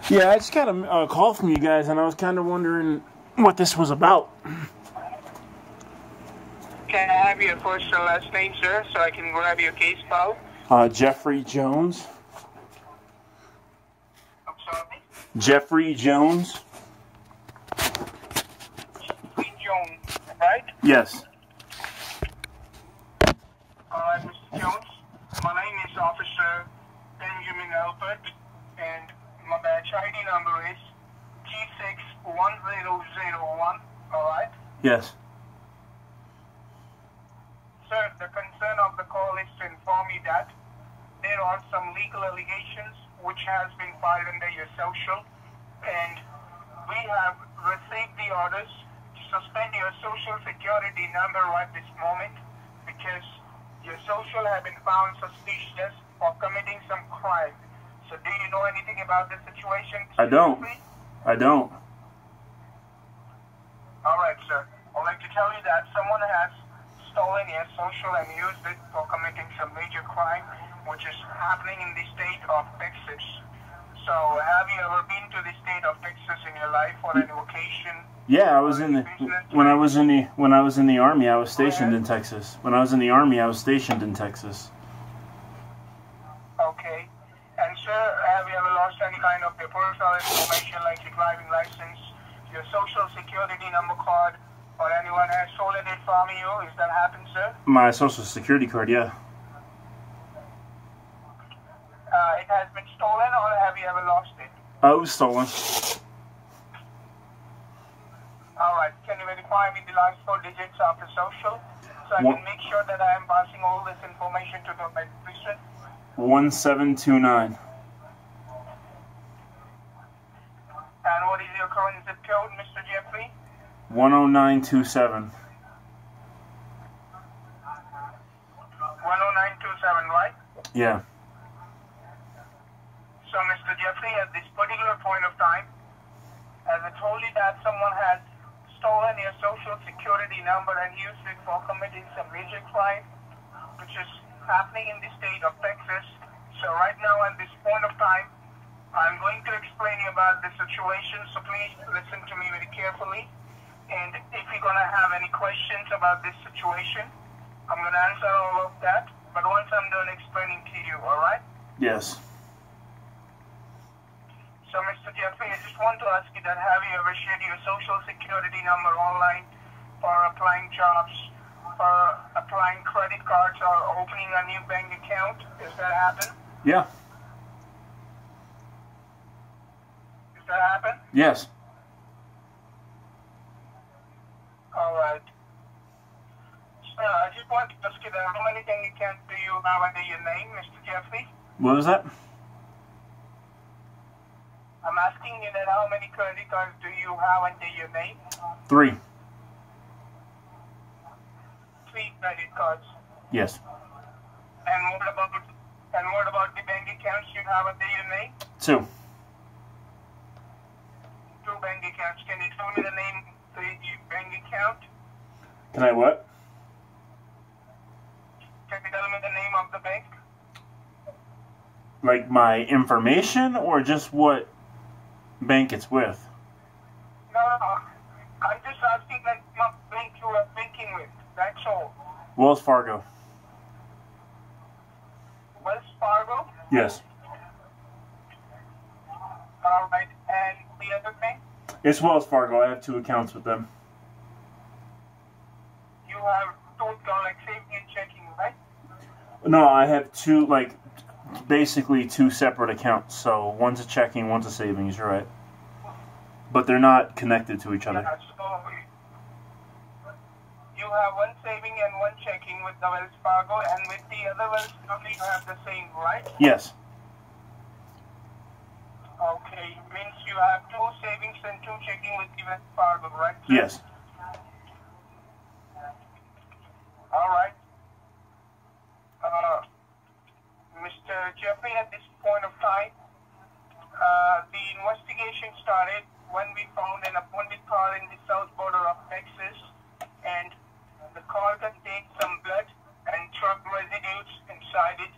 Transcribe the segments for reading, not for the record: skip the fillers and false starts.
Yeah, I just got a call from you guys, and I was kind of wondering what this was about. Can I have your first and last name, sir, so I can grab your case file? Jeffrey Jones. I'm sorry? Jeffrey Jones. Jeffrey Jones, right? Yes. Alright, Mr. Jones. My name is Officer Benjamin Albert, and my badge ID number is G61001, alright? Yes. Sir, the concern of the call is to inform you that there are some legal allegations which has been filed under your social, and we have received the orders to suspend your social security number right this moment because your social have been found suspicious of committing some crime. So do you know anything about this situation? I don't. I don't. Alright, sir. I'd like to tell you that someone has stolen your social and used it for committing some major crime, which is happening in the state of Texas. So, have you ever been to the state of Texas in your life for an occasion? Yeah, I was in the when I was in the army. I was stationed in Texas. When I was in the army, I was stationed in Texas. Okay. And sir, have you ever lost any kind of your personal information like your driving license, your social security number card, or anyone has stolen it from you? Is that happened, sir? My social security card, yeah. It has been stolen, or have you ever lost it? Oh, it was stolen. Alright, can you verify me the last 4 digits of the social so I What? can make sure that I am passing all this information to the right person? 1729. And what is your current zip code, Mr. Jeffrey? 10927. 10927, right? Yeah. So, Mr. Jeffrey, at this particular point of time, as I told you that someone has stolen your social security number and used it for committing some major crime, which is happening in the state of Texas. So right now, at this point of time, I'm going to explain you about the situation, so please listen to me very carefully. And if you're going to have any questions about this situation, I'm going to answer all of that. But once I'm done explaining to you, alright? Yes. So, Mr. Jeffrey, I just want to ask you that have you ever shared your social security number online for applying jobs, for applying credit cards, or opening a new bank account? Does that happen? Yeah. Does that happen? Yes. Alright. So, I just want to ask you that how many bank accounts do you have under your name, Mr. Jeffrey? What was that? I'm asking you that how many credit cards do you have under your name? 3. 3 credit cards. Yes. And what about the bank accounts you have under your name? 2. 2 bank accounts. Can you tell me the name of the bank account? Can I what? Can you tell me the name of the bank? Like my information or just what bank it's with? No. I'm just asking that what bank you are banking with. That's all. Wells Fargo. Wells Fargo? Yes. Alright. And the other bank? It's Wells Fargo. I have 2 accounts with them. You have 2 like saving and checking, right? No, I have 2, like, basically 2 separate accounts. So one's a checking, one's a savings, you're right. But they're not connected to each other. Yeah, so you have 1 saving and 1 checking with the Wells Fargo, and with the other Wells Fargo you have the same, right? Yes. Okay, means you have 2 savings and 2 checking with the Wells Fargo, right? Sir? Yes. Alright. Mr. Jeffrey, at this point of time, the investigation started when we found an abandoned car in the south border of Texas, and the car contained some blood and truck residues inside it.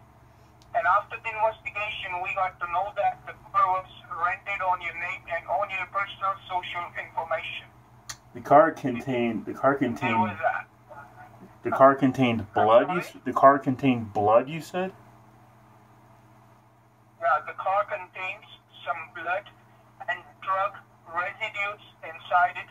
And after the investigation, we got to know that the car was rented on your name and on your personal social information. The car contained There was that. the car contained blood. The car contained blood. You said. Yeah, the car contains some blood and drug residues inside it.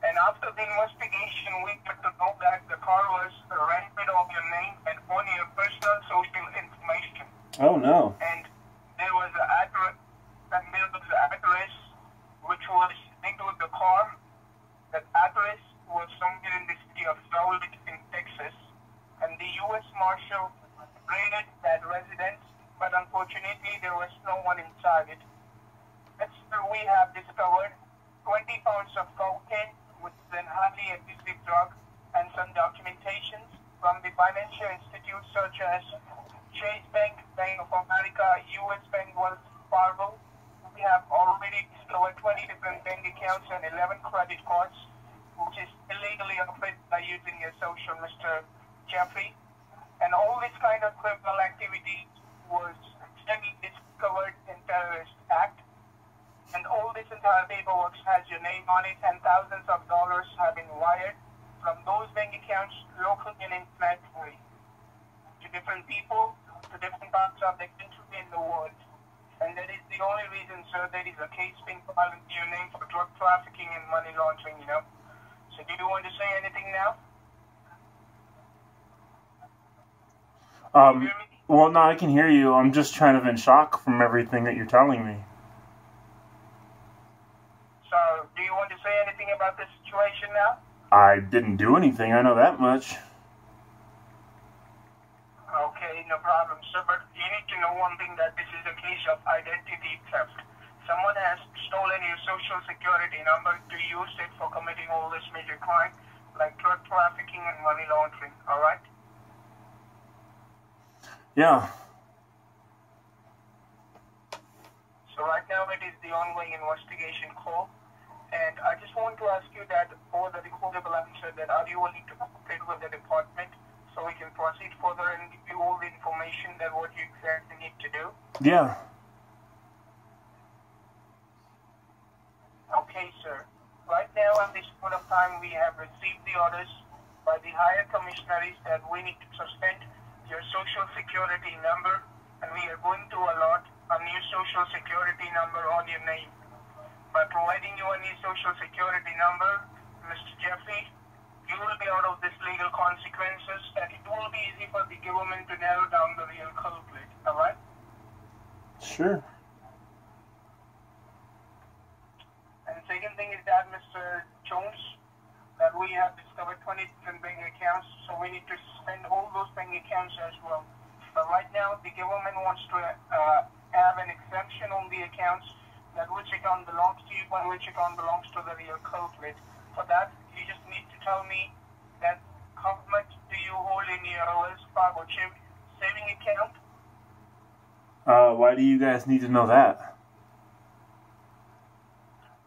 And after the investigation, we got to know that the car was rented on your name and on your personal social information. Oh no. And there was an address, which was linked with the car. That address was somewhere in the city of Rowlett in Texas. And the U.S. Marshal raided that residence, but unfortunately there was no one inside it. That's where we have discovered 20 pounds of cocaine, which is a highly abusive drug, and some documentations from the financial institutes such as Chase Bank, Bank of America, U.S. Bank, Wells Fargo. We have already discovered 20 different bank accounts and 11 credit cards, which is illegally operated by using your social, Mr. Jeffrey. And all this kind of criminal activity was accidentally discovered in Terrorist Act. And all this entire paperwork has your name on it, and thousands of dollars have been wired from those bank accounts locally and internationally to different people, to different parts of the country and the world. And that is the only reason, sir, there is a case being filed in your name for drug trafficking and money laundering, you know. So do you want to say anything now? You hear me? Well, no, I can hear you. I'm just kind of in shock from everything that you're telling me. So, do you want to say anything about this situation now? I didn't do anything. I know that much. Okay, no problem, sir. But you need to know one thing, that this is a case of identity theft. Someone has stolen your social security number to use it for committing all this major crime, like drug trafficking and money laundering, alright? Yeah. So right now it is the ongoing investigation call. And I just want to ask you that over the recordable answer, that are you willing to cooperate with the department so we can proceed further and give you all the information that what you exactly need to do? Yeah. Okay, sir. Right now at this point of time, we have received the orders by the higher commissionaries that we need to suspend your social security number, and we are going to allot a new social security number on your name. By providing you a new social security number, Mr. Jeffrey, you will be out of this legal consequences, and it will be easy for the government to narrow down the real culprit, alright? Sure. And the second thing is that, Mr. Jones, that we have discovered 20 different bank accounts, so we need to suspend all those bank accounts as well. But right now, the government wants to have an exemption on the accounts, that which account belongs to you and which account belongs to the real culprit. For that, you just need to tell me that how much do you hold in your Wells Fargo saving account? Why do you guys need to know that?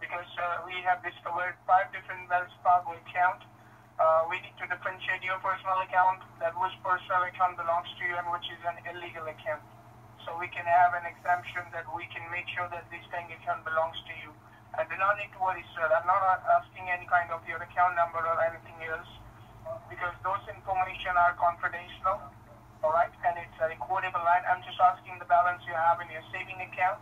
Because we have discovered 5 different Wells Fargo accounts. We need to differentiate your personal account, that which personal account belongs to you and which is an illegal account. So we can have an exemption that we can make sure that this bank account belongs to you. And do not need to worry, sir. I'm not asking any kind of your account number or anything else, because those information are confidential, alright? And it's a recordable line. I'm just asking the balance you have in your saving account.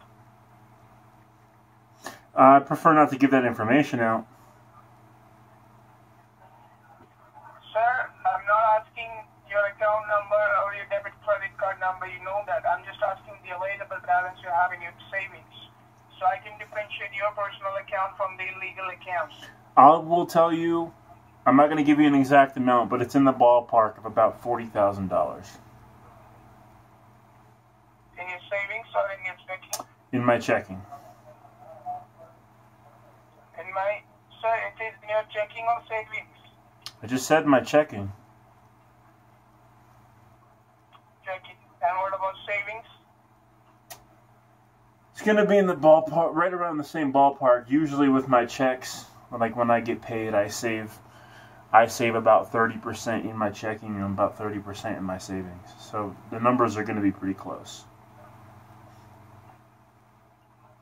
I prefer not to give that information out. Sir, I'm not asking your account number or your debit credit card number. You know that. I'm just asking the available balance you have in your savings, so I can differentiate your personal account from the illegal accounts. I will tell you, I'm not going to give you an exact amount, but it's in the ballpark of about $40,000. In your savings or in your checking? In my checking. Sir, it is in your checking or savings? I just said my checking. Checking. And what about savings? It's going to be in the ballpark, right around the same ballpark. Usually with my checks, like when I get paid, I save about 30% in my checking and about 30% in my savings. So the numbers are going to be pretty close.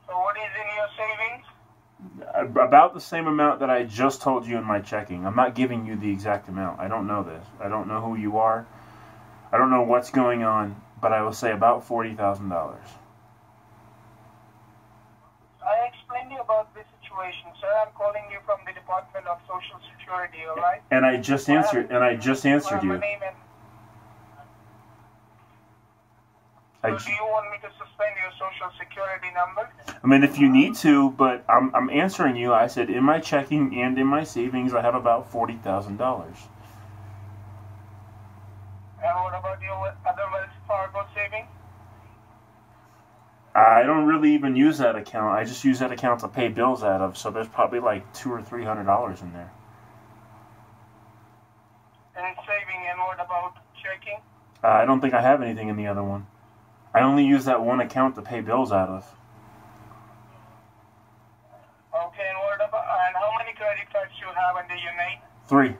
So So what is in your savings? About the same amount that I just told you in my checking. I'm not giving you the exact amount. I don't know this. I don't know who you are. I don't know what's going on, but I will say about $40,000. I explained you about this situation, sir. I'm calling you from the Department of Social Security, all right? And I just answered. And I just answered you. So do you want me to suspend your Social Security number? I mean, if you need to, but I'm answering you. I said in my checking and in my savings, I have about $40,000. And what about your other Wells Fargo savings? I don't really even use that account. I just use that account to pay bills out of. So there's probably like $200 or $300 in there. And saving, and what about checking? I don't think I have anything in the other one. I only use that one account to pay bills out of. Okay, and what about, and how many credit cards you have under your name? 3.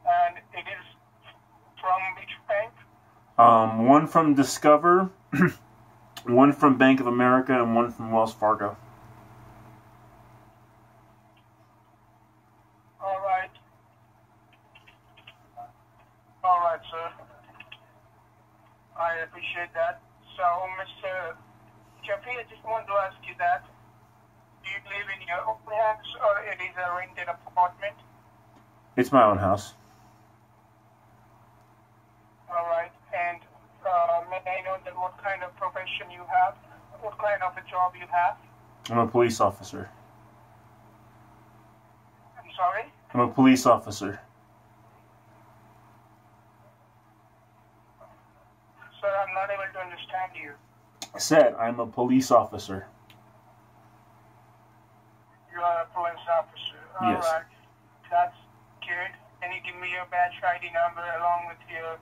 And it is from which bank? One from Discover, one from Bank of America, and one from Wells Fargo. All right. All right, sir. I appreciate that. So, Mr. Jeffrey, I just want to ask you that. Do you live in your own house or it is a rented apartment? It's my own house. All right. And may I know that what kind of profession you have? What kind of a job you have? I'm a police officer. I'm sorry? I'm a police officer. Sir, I'm not able to understand you. I said I'm a police officer. You are a police officer. All Yes. right. That's good. Can you give me your badge ID number along with your